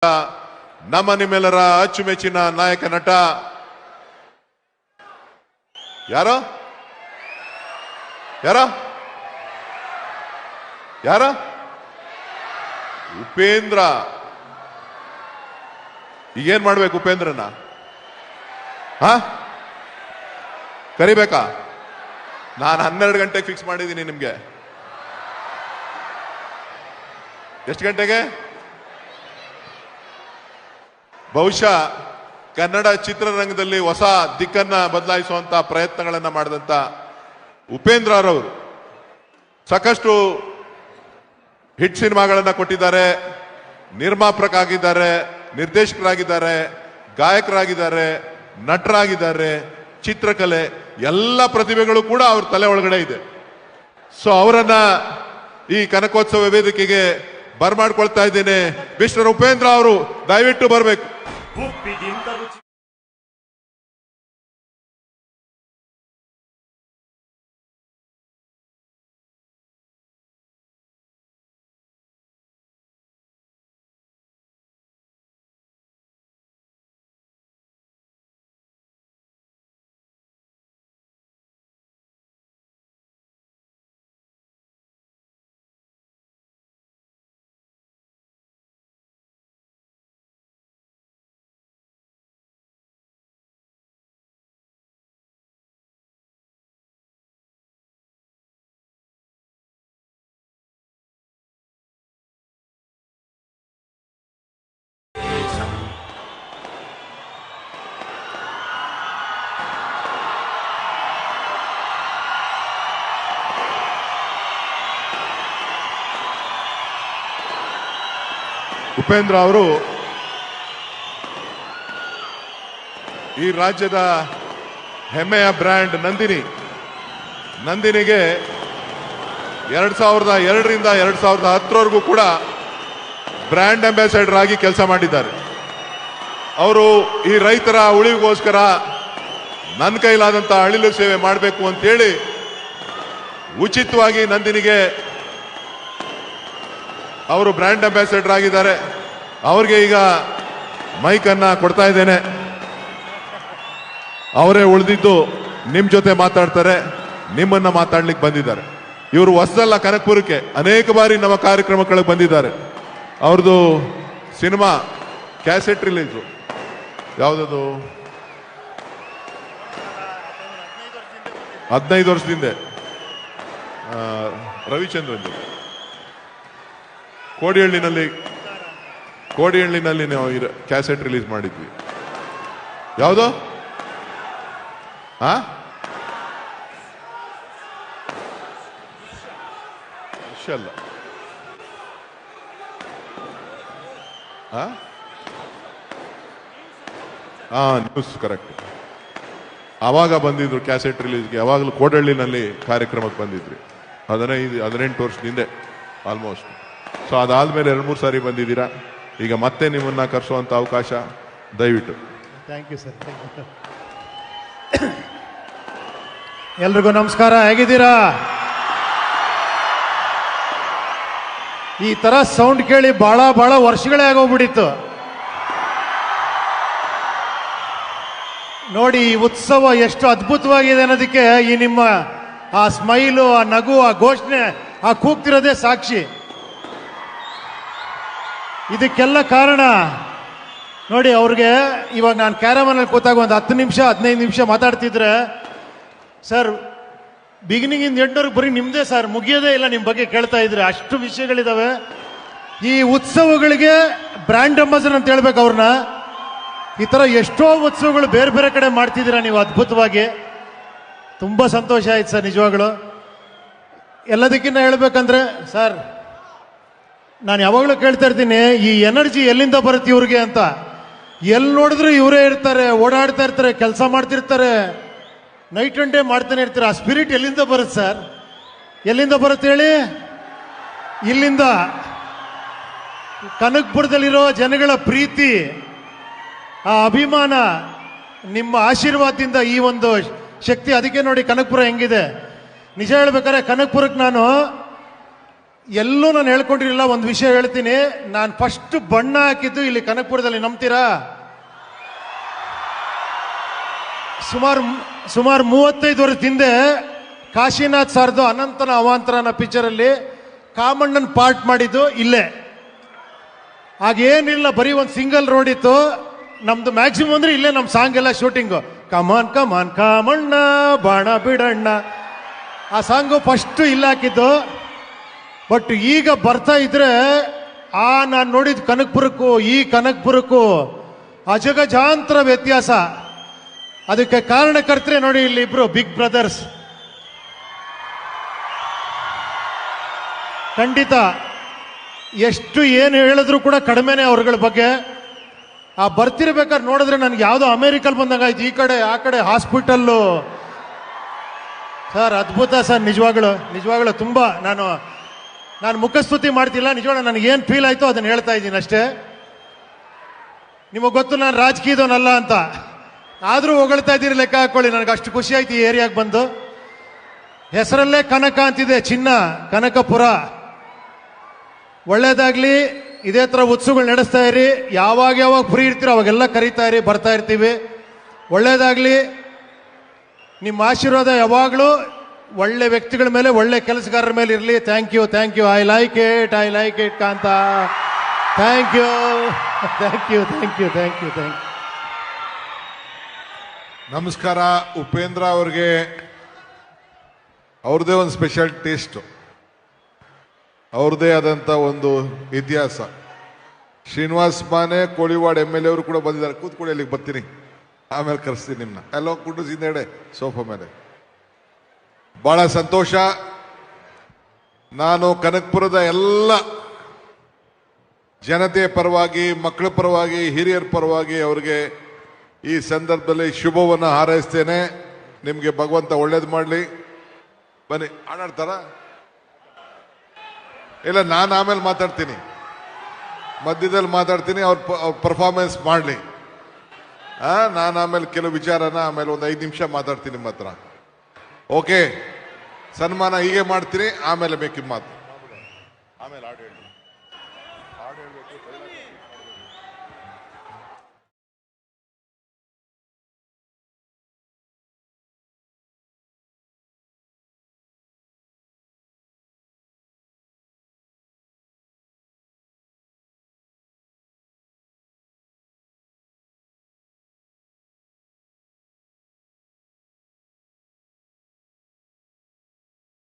ನಮ್ಮ ನಿಮ್ಮೆಲ್ಲರ ಅಚ್ಚುಮೆಚ್ಚಿನ ನಾಯಕ ನಟ ಯಾರೋ ಯಾರೋ ಯಾರ ಉಪೇಂದ್ರ. ಈಗೇನ್ ಮಾಡ್ಬೇಕು ಉಪೇಂದ್ರನ? ಕರಿಬೇಕಾ? ನಾನು 12 ಗಂಟೆಗೆ ಫಿಕ್ಸ್ ಮಾಡಿದ್ದೀನಿ ನಿಮ್ಗೆ. ಎಷ್ಟು ಗಂಟೆಗೆ? ಬಹುಶಃ ಕನ್ನಡ ಚಿತ್ರರಂಗದಲ್ಲಿ ಹೊಸ ದಿಕ್ಕನ್ನ ಬದಲಾಯಿಸುವಂತ ಪ್ರಯತ್ನಗಳನ್ನ ಮಾಡಿದಂತ ಉಪೇಂದ್ರ ರವರು ಸಾಕಷ್ಟು ಹಿಟ್ ಸಿನಿಮಾಗಳನ್ನ ಕೊಟ್ಟಿದ್ದಾರೆ, ನಿರ್ಮಾಪಕರಾಗಿದ್ದಾರೆ, ನಿರ್ದೇಶಕರಾಗಿದ್ದಾರೆ, ಗಾಯಕರಾಗಿದ್ದಾರೆ, ನಟರಾಗಿದ್ದಾರೆ, ಚಿತ್ರಕಲೆ ಎಲ್ಲ ಪ್ರತಿಭೆಗಳು ಕೂಡ ಅವ್ರ ತಲೆ ಒಳಗಡೆ ಇದೆ. ಸೊ ಅವರನ್ನ ಈ ಕನಕೋತ್ಸವ ವೇದಿಕೆಗೆ ಬರ್ಮಾಡ್ಕೊಳ್ತಾ ಇದ್ದೇನೆ. ಮಿಸ್ಟರ್ ಉಪೇಂದ್ರ ಅವರು ದಯವಿಟ್ಟು ಬರಬೇಕು. ಉಪೇಂದ್ರ ಅವರು ಈ ರಾಜ್ಯದ ಹೆಮ್ಮೆಯ ಬ್ರ್ಯಾಂಡ್ ನಂದಿನಿಗೆ 2002ರಿಂದ 2010ವರೆಗೂ ಕೂಡ ಬ್ರ್ಯಾಂಡ್ ಅಂಬಾಸಿಡರ್ ಆಗಿ ಕೆಲಸ ಮಾಡಿದ್ದಾರೆ. ಅವರು ಈ ರೈತರ ಉಳಿವಿಗೋಸ್ಕರ ನನ್ನ ಕೈಲಾದಂತ ಅಳಿಲು ಸೇವೆ ಮಾಡಬೇಕು ಅಂತೇಳಿ ಉಚಿತವಾಗಿ ನಂದಿನಿಗೆ ಅವರು ಬ್ರ್ಯಾಂಡ್ ಅಂಬಾಸಿಡರ್ ಆಗಿದ್ದಾರೆ. ಅವ್ರಿಗೆ ಈಗ ಮೈಕ್ ಅನ್ನ ಕೊಡ್ತಾ ಇದ್ದೇನೆ. ಅವರೇ ಉಳಿದಿದ್ದು ನಿಮ್ ಜೊತೆ ಮಾತಾಡ್ತಾರೆ, ನಿಮ್ಮನ್ನ ಮಾತಾಡ್ಲಿಕ್ಕೆ ಬಂದಿದ್ದಾರೆ. ಇವರು ಹೊಸದಲ್ಲ, ಕನಕಪುರಕ್ಕೆ ಅನೇಕ ಬಾರಿ ನಮ್ಮ ಕಾರ್ಯಕ್ರಮಗಳಿಗೆ ಬಂದಿದ್ದಾರೆ. ಅವ್ರದ್ದು ಸಿನಿಮಾ ಕ್ಯಾಸೆಟ್ ರಿಲೀಸು ಯಾವುದದು 15 ವರ್ಷದಿಂದ ರವಿಚಂದ್ರನ್ ಕೋಡಿಹಳ್ಳಿನಲ್ಲಿ ನಾವು ಕ್ಯಾಸೆಟ್ ರಿಲೀಸ್ ಮಾಡಿದ್ವಿ. ಯಾವುದು? ಅಲ್ಲ, ನ್ಯೂಸ್ ಕರೆಕ್ಟ್. ಅವಾಗ ಬಂದಿದ್ರು ಕ್ಯಾಸೆಟ್ ರಿಲೀಸ್ಗೆ. ಯಾವಾಗಲೂ ಕೋಡಹಳ್ಳಿನಲ್ಲಿ ಕಾರ್ಯಕ್ರಮಕ್ಕೆ ಬಂದಿದ್ರಿ. 18 ವರ್ಷದಿಂದ ಆಲ್ಮೋಸ್ಟ್. ಸೊ ಅದಾದ್ಮೇಲೆ 2-3 ಸಾರಿ ಬಂದಿದ್ದೀರಾ. ಈಗ ಮತ್ತೆ ನಿಮ್ಮನ್ನ ಕರೆಸುವಂತ ಅವಕಾಶ ದಯವಿಟ್ಟು. Thank you sir. ಎಲ್ರಿಗೂ ನಮಸ್ಕಾರ. ಹೇಗಿದ್ದೀರಾ? ಈ ತರ ಸೌಂಡ್ ಕೇಳಿ ಬಹಳ ವರ್ಷಗಳೇ ಆಗೋಗ್ಬಿಟ್ಟಿತ್ತು. ನೋಡಿ ಈ ಉತ್ಸವ ಎಷ್ಟು ಅದ್ಭುತವಾಗಿದೆ ಅನ್ನೋದಕ್ಕೆ ಈ ನಿಮ್ಮ ಆ ಸ್ಮೈಲು, ಆ ನಗು, ಆ ಘೋಷಣೆ, ಆ ಕೂಗ್ತಿರೋದೇ ಸಾಕ್ಷಿ. ಇದಕ್ಕೆಲ್ಲ ಕಾರಣ ನೋಡಿ, ಅವ್ರಿಗೆ ಇವಾಗ ನಾನು ಕ್ಯಾರಮನಲ್ಲಿ ಕೂತಾಗ ಒಂದು 10 ನಿಮಿಷ 15 ನಿಮಿಷ ಮಾತಾಡ್ತಿದ್ರೆ, ಸರ್ ಬಿಗಿನಿಂಗ್ ಇಂದ ಎಂಡ್ವರೆಗೆ ಬರೀ ನಿಮ್ದೇ ಸರ್, ಮುಗಿಯೋದೇ ಇಲ್ಲ ನಿಮ್ಮ ಬಗ್ಗೆ ಕೇಳ್ತಾ ಇದ್ರೆ, ಅಷ್ಟು ವಿಷಯಗಳಿದಾವೆ. ಈ ಉತ್ಸವಗಳಿಗೆ ಬ್ರ್ಯಾಂಡ್ ಅಂಬಾಸಿಡರ್ ಅಂತ ಹೇಳ್ಬೇಕು ಅವ್ರನ್ನ. ಈ ತರ ಎಷ್ಟೋ ಉತ್ಸವಗಳು ಬೇರೆ ಬೇರೆ ಕಡೆ ಮಾಡ್ತಿದ್ದೀರಾ ನೀವು ಅದ್ಭುತವಾಗಿ. ತುಂಬಾ ಸಂತೋಷ ಆಯ್ತು ಸರ್ ನಿಜವಾಗ್ಲು. ಎಲ್ಲದಕ್ಕಿಂತ ಹೇಳ್ಬೇಕಂದ್ರೆ ಸರ್, ನಾನು ಯಾವಾಗಲೂ ಕೇಳ್ತಾ ಇರ್ತೀನಿ, ಈ ಎನರ್ಜಿ ಎಲ್ಲಿಂದ ಬರುತ್ತೆ ಇವ್ರಿಗೆ ಅಂತ. ಎಲ್ಲಿ ನೋಡಿದ್ರು ಇವರೇ ಇರ್ತಾರೆ, ಓಡಾಡ್ತಾ ಇರ್ತಾರೆ, ಕೆಲಸ ಮಾಡ್ತಿರ್ತಾರೆ, ನೈಟ್ ಅಂಡ್ ಡೇ ಮಾಡ್ತಾನೆ ಇರ್ತಾರೆ. ಆ ಸ್ಪಿರಿಟ್ ಎಲ್ಲಿಂದ ಬರುತ್ತೆ ಸರ್? ಎಲ್ಲಿಂದ ಬರುತ್ತೆ ಹೇಳಿ? ಇಲ್ಲಿಂದ. ಕನಕಪುರದಲ್ಲಿರೋ ಜನಗಳ ಪ್ರೀತಿ, ಆ ಅಭಿಮಾನ, ನಿಮ್ಮ ಆಶೀರ್ವಾದದಿಂದ ಈ ಒಂದು ಶಕ್ತಿ. ಅದಕ್ಕೆ ನೋಡಿ ಕನಕಪುರ ಹೆಂಗಿದೆ. ನಿಜ ಹೇಳ್ಬೇಕಾದ್ರೆ ಕನಕಪುರಕ್ಕೆ ನಾನು ಎಲ್ಲೂ ನಾನು ಹೇಳ್ಕೊಂಡಿರಲಿಲ್ಲ. ಒಂದು ವಿಷಯ ಹೇಳ್ತೀನಿ, ನಾನು ಫಸ್ಟ್ ಬಣ್ಣ ಹಾಕಿದ್ದು ಇಲ್ಲಿ ಕನಕಪುರದಲ್ಲಿ, ನಂಬ್ತೀರಾ? ಸುಮಾರು 35 ವರ್ಷದ ಹಿಂದೆ ಕಾಶಿನಾಥ್ ಸಾರ್ದು ಅನಂತನ ಅವಾಂತರನ ಪಿಕ್ಚರಲ್ಲಿ ಕಾಮಣ್ಣನ್ ಪಾರ್ಟ್ ಮಾಡಿದ್ದು ಇಲ್ಲೇ. ಆಗೇನಿಲ್ಲ, ಬರೀ ಒಂದು ಸಿಂಗಲ್ ರೋಡ್ ಇತ್ತು. ನಮ್ದು ಮ್ಯಾಕ್ಸಿಮಮ್ ಅಂದ್ರೆ ಇಲ್ಲೇ ನಮ್ಮ ಸಾಂಗ್ ಎಲ್ಲ ಶೂಟಿಂಗು. ಕಮಾನ್ ಕಮಾನ್ ಕಾಮಣ್ಣ ಬಾಣ ಬಿಡಣ್ಣ, ಆ ಸಾಂಗು ಫಸ್ಟ್ ಇಲ್ಲ ಹಾಕಿದ್ದು. ಬಟ್ ಈಗ ಬರ್ತಾ ಇದ್ರೆ ನಾನು ನೋಡಿದ ಕನಕಪುರಕ್ಕೂ ಈ ಕನಕಪುರಕ್ಕೂ ಅಜಗಜಾಂತರ ವ್ಯತ್ಯಾಸ. ಅದಕ್ಕೆ ಕಾರಣಕರ್ತರೆ ನೋಡಿ, ಇಲ್ಲಿ ಇಬ್ರು ಬಿಗ್ ಬ್ರದರ್ಸ್. ಖಂಡಿತ ಎಷ್ಟು ಏನು ಹೇಳಿದ್ರು ಕೂಡ ಕಡಿಮೆನೆ ಅವ್ರಗಳ ಬಗ್ಗೆ. ಆ ಬರ್ತಿರ್ಬೇಕಾದ್ರೆ ನೋಡಿದ್ರೆ ನನಗೆ ಯಾವುದೋ ಅಮೆರಿಕಲ್ ಬಂದಂಗಾಯ್ತು, ಈ ಕಡೆ ಆ ಕಡೆ ಹಾಸ್ಪಿಟಲ್ಲು. ಸರ್ ಅದ್ಭುತ ಸರ್, ನಿಜವಾಗ್ಲು ತುಂಬ. ನಾನು ಮುಖಸ್ತುತಿ ಮಾಡ್ತಿಲ್ಲ, ನಿಜವಾಗ್ಲೂ ನನಗೇನು ಫೀಲ್ ಆಯ್ತು ಅದನ್ನು ಹೇಳ್ತಾ ಇದ್ದೀನಿ ಅಷ್ಟೇ. ನಿಮಗೆ ಗೊತ್ತು ನಾನು ರಾಜಕೀಯದವನಲ್ಲ ಅಂತ, ಆದರೂ ಹೊಗಳ್ತಾ ಇದ್ದೀರಿ, ಲೆಕ್ಕ ಹಾಕೊಳ್ಳಿ. ನನಗೆ ಅಷ್ಟು ಖುಷಿ ಆಯ್ತು ಈ ಏರಿಯಾಗೆ ಬಂದು. ಹೆಸರಲ್ಲೇ ಕನಕ ಅಂತಿದೆ, ಚಿನ್ನ ಕನಕಪುರ. ಒಳ್ಳೇದಾಗ್ಲಿ, ಇದೇ ಥರ ಉತ್ಸವಗಳು ನಡೆಸ್ತಾ ಇರಿ. ಯಾವಾಗ ಫ್ರೀ ಇರ್ತೀರೋ ಅವಾಗೆಲ್ಲ ಕರೀತಾ ಇರಿ, ಬರ್ತಾ ಇರ್ತೀವಿ. ಒಳ್ಳೇದಾಗ್ಲಿ, ನಿಮ್ಮ ಆಶೀರ್ವಾದ ಯಾವಾಗಲೂ ಒಳ್ಳೆ ವ್ಯಕ್ತಿಗಳ ಮೇಲೆ, ಒಳ್ಳೆ ಕೆಲಸಗಾರರ ಮೇಲೆ ಇರಲಿ. Thank you. I like it ಕಾಂತ. Thank you. ನಮಸ್ಕಾರ. ಉಪೇಂದ್ರ ಅವ್ರಿಗೆ ಅವ್ರದೇ ಒಂದು ಸ್ಪೆಷಲ್ ಟೇಸ್ಟು, ಅವ್ರದೇ ಆದಂಥ ಒಂದು ಇತಿಹಾಸ. ಶ್ರೀನಿವಾಸ್ ಮಾನೆ ಕೋಳಿವಾಡ MLA ಅವರು ಕೂಡ ಬಂದಿದ್ದಾರೆ. ಕೂತ್ಕೊಳ್ಳಿ, ಅಲ್ಲಿಗೆ ಬರ್ತೀನಿ, ಆಮೇಲೆ ಕರೆಸ್ತೀನಿ ನಿಮ್ಮನ್ನ. ಎಲ್ಲೋ ಕುಂಡಿಸಿದ್ದೇಡೆ ಸೋಫಾ ಮೇಲೆ. ಬಹಳ ಸಂತೋಷ. ನಾನು ಕನಕಪುರದ ಎಲ್ಲ ಜನತೆಯ ಪರವಾಗಿ, ಮಕ್ಕಳ ಪರವಾಗಿ, ಹಿರಿಯರ ಪರವಾಗಿ ಅವರಿಗೆ ಈ ಸಂದರ್ಭದಲ್ಲಿ ಶುಭವನ್ನು ಹಾರೈಸ್ತೇನೆ. ನಿಮಗೆ ಭಗವಂತ ಒಳ್ಳೇದು ಮಾಡಲಿ. ಬನ್ನಿ, ಆಡಾಡ್ತಾರ ಇಲ್ಲ, ನಾನು ಆಮೇಲೆ ಮಾತಾಡ್ತೀನಿ, ಮಧ್ಯದಲ್ಲಿ ಮಾತಾಡ್ತೀನಿ. ಅವ್ರ ಪರ್ಫಾರ್ಮೆನ್ಸ್ ಮಾಡಲಿ. ನಾನು ಆಮೇಲೆ ಕೆಲವು ವಿಚಾರನ ಆಮೇಲೆ ಒಂದು 5 ನಿಮಿಷ ಮಾತಾಡ್ತೀನಿ ನಿಮ್ಮ ಹತ್ರ. ಓಕೆ, ಸನ್ಮಾನ ಹೀಗೆ ಮಾಡ್ತೀನಿ, ಆಮೇಲೆ ಬೇಕಿದ್ದ ಮಾತು. ಆಮೇಲೆ ಹಾಡು ಹೇಳಿ,